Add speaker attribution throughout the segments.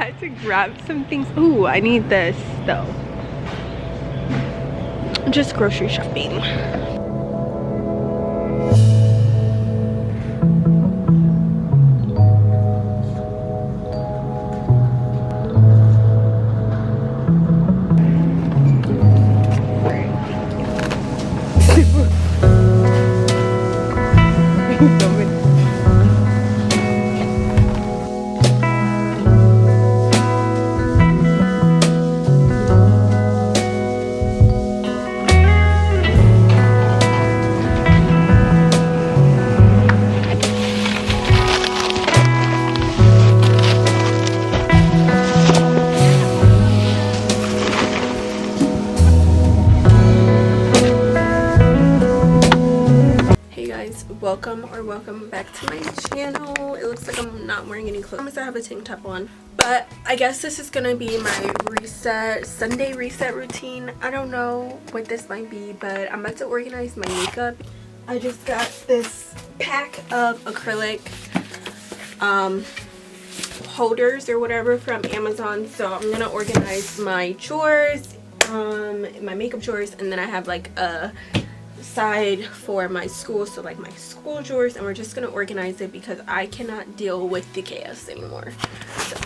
Speaker 1: had to grab some things. Ooh, I need this though. Just grocery shopping. Welcome back to my channel. It looks like I'm not wearing any clothes. I have a tank top on, but I guess this is gonna be my Sunday reset routine. I don't know what this might be, but I'm about to organize my makeup. I just got this pack of acrylic holders or whatever from Amazon, so I'm gonna organize my drawers, my makeup drawers, and then I have like a side for my school, so like my school drawers, and we're just gonna organize it because I cannot deal with the chaos anymore. So.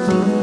Speaker 1: bye.